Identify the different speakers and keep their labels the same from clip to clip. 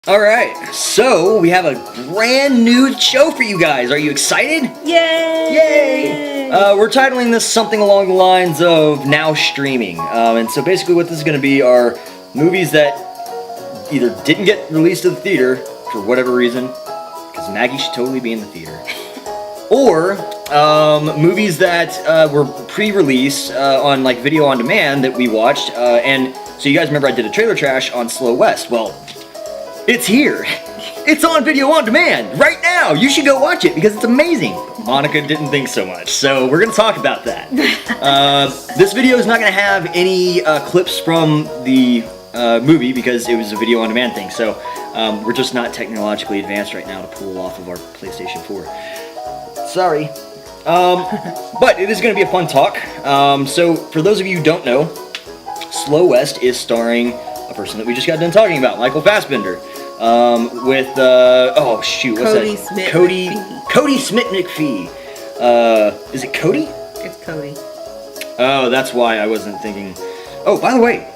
Speaker 1: Alright, so we have a brand new show for you guys. Are you excited?
Speaker 2: Yay!
Speaker 1: Yay! We're titling this something along the lines of Now Streaming. And so basically what this is going to be are movies that either didn't get released to the theater for whatever reason, because Maggie should totally be in the theater, or movies that were pre-release on like video on demand that we watched. And so you guys remember I did a trailer trash on Slow West. Well, it's here. It's on video on demand right now. You should go watch it because it's amazing. Monica didn't think so much, so we're gonna talk about that. This video is not gonna have any clips from the movie because it was a video on demand thing. So we're just not technologically advanced right now to pull off of our PlayStation 4. Sorry. But it is gonna be a fun talk. So for those of you who don't know, Slow West is starring a person that we just got done talking about, Michael Fassbender. With oh shoot, what's
Speaker 2: Cody
Speaker 1: that?
Speaker 2: Smit-McPhee.
Speaker 1: Cody Smit-McPhee. Is it Cody?
Speaker 2: It's Cody.
Speaker 1: Oh, that's why I wasn't thinking. Oh, by the way,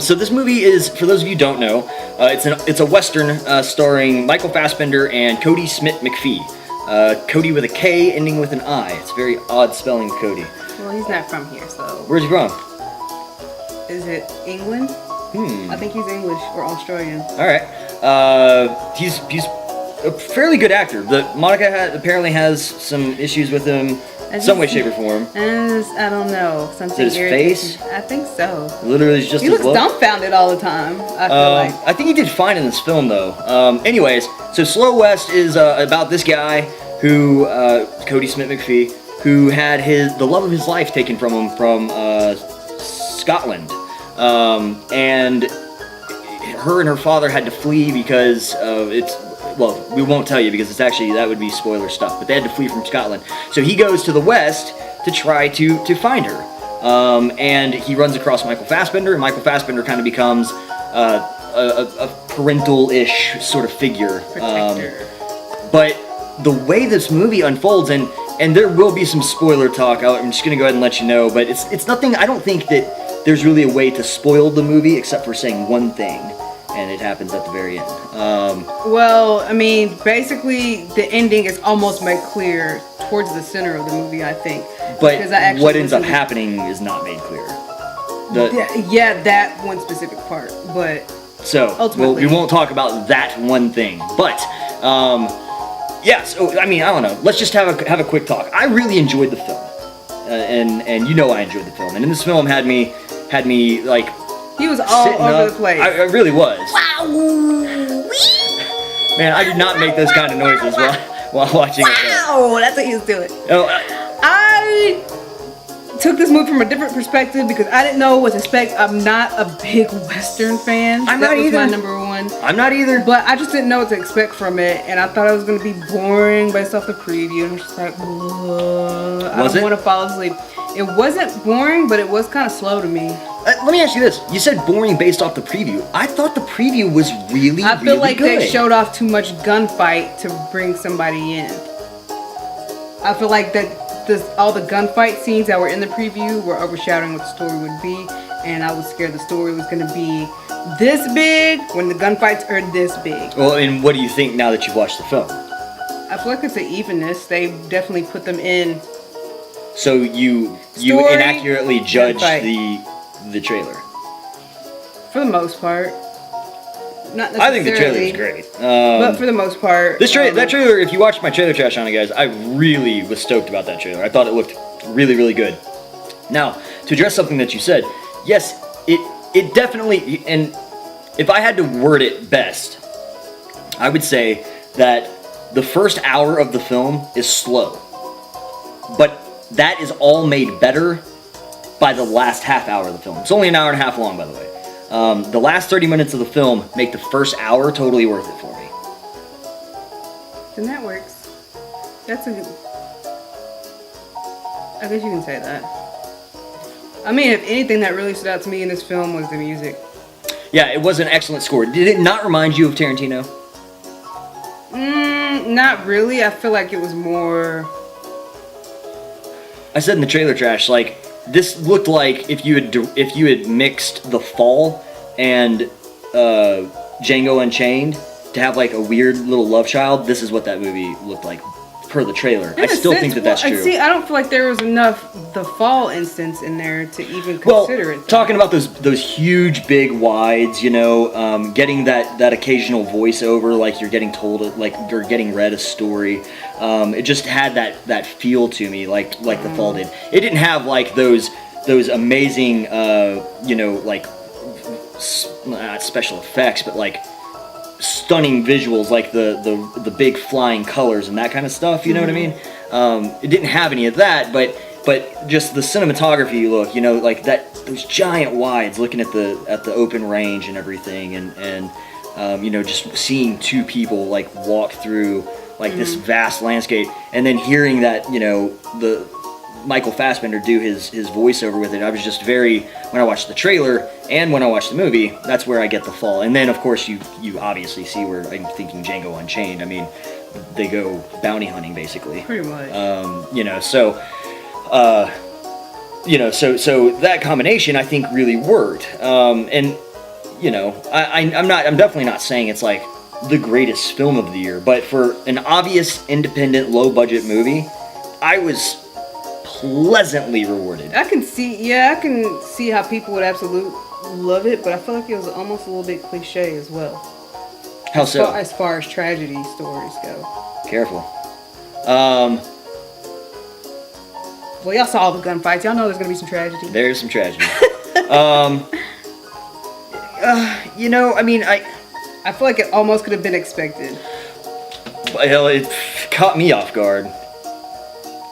Speaker 1: so this movie is, for those of you who don't know, it's a western starring Michael Fassbender and Cody Smit-McPhee. Cody with a K ending with an I. It's a very odd spelling of Cody.
Speaker 2: Well, he's not from here, so.
Speaker 1: Where's he from?
Speaker 2: Is it England? I think he's English or Australian.
Speaker 1: All right. He's a fairly good actor. Monica apparently has some issues with him, some way, shape, or form.
Speaker 2: I don't know. Something
Speaker 1: Is it his face?
Speaker 2: I think so.
Speaker 1: Literally, it's just
Speaker 2: He
Speaker 1: his
Speaker 2: looks
Speaker 1: look.
Speaker 2: dumbfounded all the time. I feel like.
Speaker 1: I think he did fine in this film, though. Anyways, so Slow West is about this guy who, Cody Smit-McPhee, who had the love of his life taken from him from Scotland. And her and her father had to flee because well, we won't tell you because it's actually, that would be spoiler stuff, but they had to flee from Scotland. So he goes to the West to try to find her. And he runs across Michael Fassbender, and Michael Fassbender kind of becomes a parental-ish sort of figure.
Speaker 2: Protector.
Speaker 1: But the way this movie unfolds, and there will be some spoiler talk, I'm just going to go ahead and let you know, but it's nothing, I don't think that there's really a way to spoil the movie except for saying one thing, and it happens at the very end.
Speaker 2: Well, I mean, basically, the ending is almost made clear towards the center of the movie, I think.
Speaker 1: But
Speaker 2: Because I actually
Speaker 1: what ends up
Speaker 2: listened to-
Speaker 1: happening is not made clear.
Speaker 2: Yeah, that one specific part, but
Speaker 1: So,
Speaker 2: ultimately,
Speaker 1: we won't talk about that one thing, but yeah. So I mean, I don't know. Let's just have a quick talk. I really enjoyed the film, and you know I enjoyed the film, and in this film had me like
Speaker 2: he was all
Speaker 1: sitting
Speaker 2: over
Speaker 1: up.
Speaker 2: the place.
Speaker 1: I really was.
Speaker 2: Wow!
Speaker 1: Man, I did not make those kind of noises while watching it.
Speaker 2: Wow, that's what he was doing.
Speaker 1: Oh,
Speaker 2: I took this movie from a different perspective because I didn't know what to expect. I'm not a big Western fan.
Speaker 1: I'm
Speaker 2: that
Speaker 1: not
Speaker 2: was
Speaker 1: either.
Speaker 2: my number one.
Speaker 1: I'm not either.
Speaker 2: But I just didn't know what to expect from it, and I thought it was going to be boring based off the preview. And I'm just like, "Ugh, I don't want to fall asleep. It wasn't boring, but it was kind of slow to me.
Speaker 1: Let me ask you this. You said boring based off the preview. I thought the preview was really,
Speaker 2: I feel like
Speaker 1: good.
Speaker 2: they showed off too much gunfight to bring somebody in. I feel like that all the gunfight scenes that were in the preview were overshadowing what the story would be, and I was scared the story was going to be this big when the gunfights are this big.
Speaker 1: Well, and what do you think now that you've watched the film?
Speaker 2: I feel like it's an evenness. They definitely put them in.
Speaker 1: So you
Speaker 2: Story,
Speaker 1: inaccurately judged
Speaker 2: gunfight.
Speaker 1: the trailer.
Speaker 2: For the most part. Not necessarily.
Speaker 1: I think the trailer is great.
Speaker 2: But for the most part.
Speaker 1: that trailer, if you watched my trailer trash on it, guys, I really was stoked about that trailer. I thought it looked really, really good. Now, to address something that you said, yes, it definitely, and if I had to word it best, I would say that the first hour of the film is slow. But that is all made better by the last half hour of the film. It's only an hour and a half long, by the way. The last 30 minutes of the film make the first hour totally worth it for me.
Speaker 2: Then that works. That's a good... I guess you can say that. I mean, if anything that really stood out to me in this film was the music.
Speaker 1: Yeah, it was an excellent score. Did it not remind you of Tarantino?
Speaker 2: Not really. I feel like it was more...
Speaker 1: I said in the trailer trash, like, this looked like if you had mixed The Fall and Django Unchained, to have like a weird little love child, this is what that movie looked like per the trailer. I still think that that's true.
Speaker 2: See, I don't feel like there was enough the fall instance in there to even consider it.
Speaker 1: Talking about those huge big wides, you know, getting that occasional voiceover, like you're getting told, like you're getting read a story. It just had that feel to me, like the fall did. It didn't have like those amazing, you know, like not special effects, but like stunning visuals, like the big flying colors and that kind of stuff, you know what I mean? It didn't have any of that, but just the cinematography look, you know, like those giant wides, looking at the open range and everything, and you know, just seeing two people like walk through like this vast landscape, and then hearing that, you know, the Michael Fassbender do his voiceover with it. I was just when I watched the trailer and when I watched the movie, that's where I get the fall. And then of course you obviously see where I'm thinking Django Unchained. I mean, they go bounty hunting basically. Pretty much. You know, so you know, so that combination I think really worked. And you know, I'm definitely not saying it's like the greatest film of the year, but for an obvious independent low budget movie, I was pleasantly rewarded.
Speaker 2: I can see how people would absolutely love it, but I feel like it was almost a little bit cliche as well.
Speaker 1: How so?
Speaker 2: As far as tragedy stories go.
Speaker 1: Careful.
Speaker 2: Well, y'all saw all the gunfights. Y'all know there's gonna be some tragedy.
Speaker 1: There's some tragedy. You know, I mean,
Speaker 2: I feel like it almost could have been expected.
Speaker 1: Hell, it caught me off guard.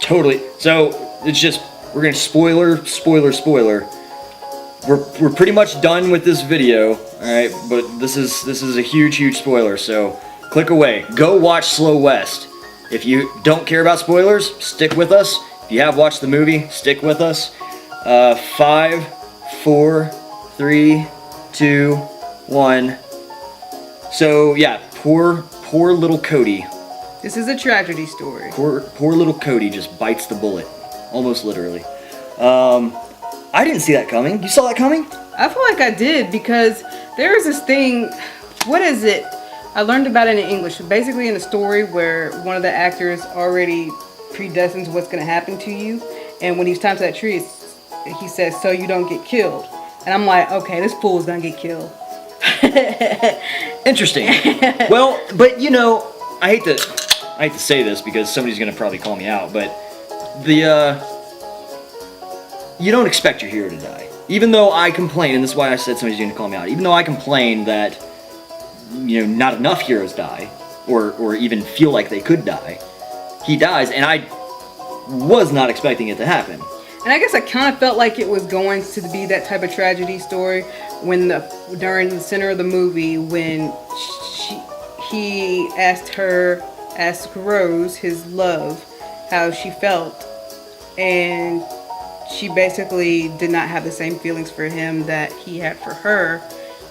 Speaker 1: Totally. So it's just, we're gonna spoiler. We're pretty much done with this video, all right? But this is a huge spoiler. So click away. Go watch Slow West. If you don't care about spoilers, stick with us. If you have watched the movie, stick with us. 5, 4, 3, 2, 1. So yeah, poor little Cody.
Speaker 2: This is a tragedy story.
Speaker 1: Poor little Cody just bites the bullet, almost literally. I didn't see that coming. You saw that coming?
Speaker 2: I feel like I did, because there is this thing. What is it? I learned about it in English. Basically, in a story where one of the actors already predestines what's going to happen to you, and when he's tied to that tree, he says, "So you don't get killed." And I'm like, okay, this fool is gonna get killed. Interesting.
Speaker 1: Well, but you know, I hate to say this because somebody's gonna probably call me out, but you don't expect your hero to die. Even though I complain, and this is why I said somebody's gonna call me out. Even though I complain that, you know, not enough heroes die, or even feel like they could die, he dies, and I was not expecting it to happen.
Speaker 2: And I guess I kind of felt like it was going to be that type of tragedy story when during the center of the movie, when he asked Rose, his love, how she felt, and she basically did not have the same feelings for him that he had for her,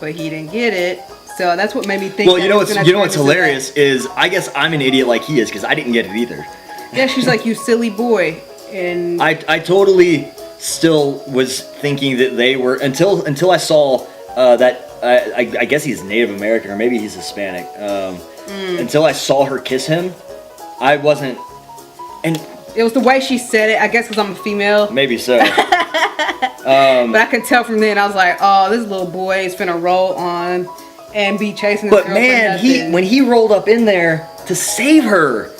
Speaker 2: but he didn't get it. So that's what made me think.
Speaker 1: Well, you know what's hilarious is, I guess I'm an idiot like he is, because I didn't get it either.
Speaker 2: Yeah, she's like, "You silly boy." And
Speaker 1: I totally still was thinking that they were, until I saw that I guess he's Native American, or maybe he's Hispanic. Until I saw her kiss him, I wasn't. And
Speaker 2: it was the way she said it, I guess, because I'm a female.
Speaker 1: Maybe so.
Speaker 2: But I could tell from then, I was like, oh, this little boy is finna roll on and be chasing this girl.
Speaker 1: But man, when he rolled up in there to save her,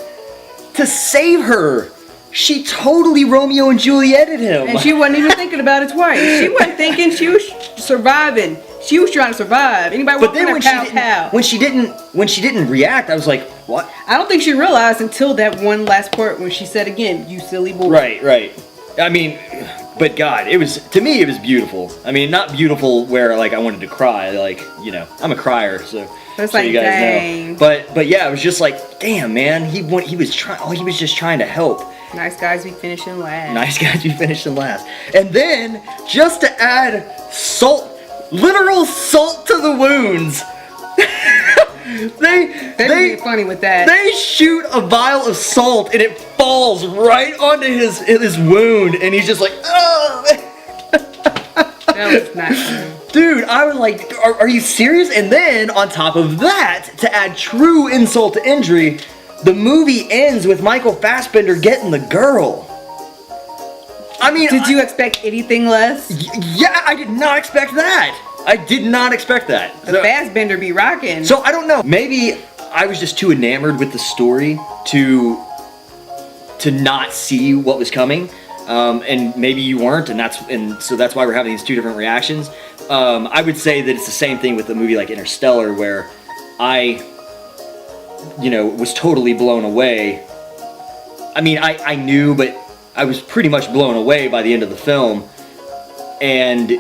Speaker 1: she totally Romeo and Julieted him.
Speaker 2: And she wasn't even thinking about it twice. She wasn't thinking, she was surviving. She was trying to survive. Anybody
Speaker 1: but then when she didn't react, I was like, what?
Speaker 2: I don't think she realized until that one last part when she said again, "You silly boy."
Speaker 1: Right. I mean, but God, to me it was beautiful. I mean, not beautiful where like I wanted to cry, like, you know, I'm a crier, so
Speaker 2: like,
Speaker 1: you guys
Speaker 2: dang.
Speaker 1: know. But yeah, it was just like, damn, man, he was just trying to help.
Speaker 2: Nice guys be finishing last.
Speaker 1: And then, just to add literal salt to the wounds,
Speaker 2: they get funny with that.
Speaker 1: They shoot a vial of salt and it falls right onto his wound, and he's just like, oh.
Speaker 2: That was not funny.
Speaker 1: Dude, I was like, are you serious? And then, on top of that, to add true insult to injury, the movie ends with Michael Fassbender getting the girl. I mean...
Speaker 2: Did you expect anything less?
Speaker 1: Yeah, I did not expect that. I did not expect that.
Speaker 2: The Fassbender be rocking.
Speaker 1: So, I don't know. Maybe I was just too enamored with the story to not see what was coming. And maybe you weren't, and so that's why we're having these two different reactions. I would say that it's the same thing with a movie like Interstellar, where I, was totally blown away. I mean, I knew, but I was pretty much blown away by the end of the film, and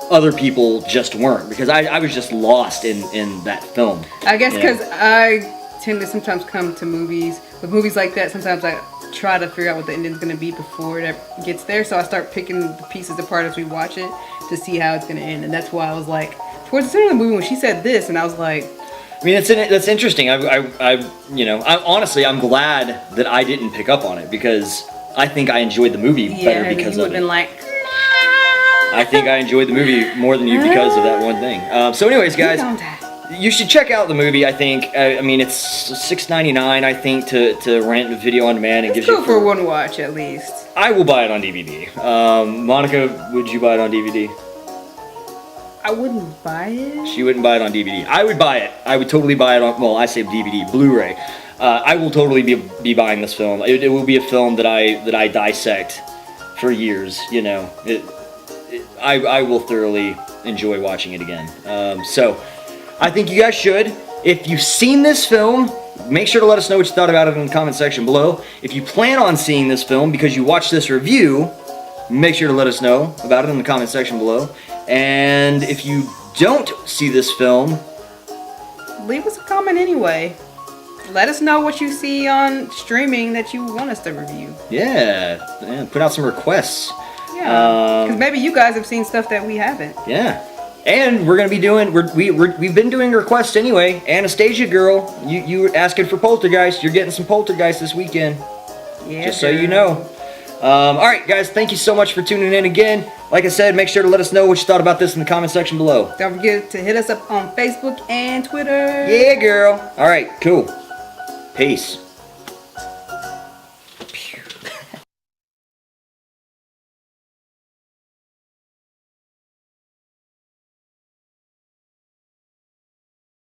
Speaker 1: other people just weren't, because I was just lost in that film.
Speaker 2: I guess because I tend to sometimes come to movies, with movies like that, sometimes I try to figure out what the ending's going to be before it gets there, so I start picking the pieces apart as we watch it to see how it's going to end, and that's why I was like, towards the end of the movie when she said this, and I was like...
Speaker 1: I mean, that's interesting. Honestly, I'm glad that I didn't pick up on it, because I think I enjoyed the movie better because of it.
Speaker 2: Been like,
Speaker 1: I think I enjoyed the movie more than you because of that one thing. So anyways, guys, you should check out the movie, I think. I mean, it's $6.99, I think, to rent video on demand.
Speaker 2: It's good for one watch, at least.
Speaker 1: I will buy it on DVD. Monica, would you buy it on DVD?
Speaker 2: I wouldn't buy it.
Speaker 1: She wouldn't buy it on DVD. I would buy it. I would totally buy it on, well, I say DVD, Blu-ray. I will totally be buying this film. It will be a film that I dissect for years, I will thoroughly enjoy watching it again. So, I think you guys should. If you've seen this film, make sure to let us know what you thought about it in the comment section below. If you plan on seeing this film because you watched this review, make sure to let us know about it in the comment section below. And if you don't see this film,
Speaker 2: leave us a comment anyway. Let us know what you see on streaming that you want us to review.
Speaker 1: Yeah, put out some requests.
Speaker 2: Yeah, because maybe you guys have seen stuff that we haven't.
Speaker 1: Yeah, and we're gonna be doing we've been doing requests anyway. Anastasia girl, you were asking for Poltergeist. You're getting some Poltergeist this weekend. Yeah, just so you know. All right, guys, thank you so much for tuning in again. Like I said, make sure to let us know what you thought about this in the comment section below.
Speaker 2: Don't forget to hit us up on Facebook and Twitter.
Speaker 1: Yeah, girl. All right, cool. Peace.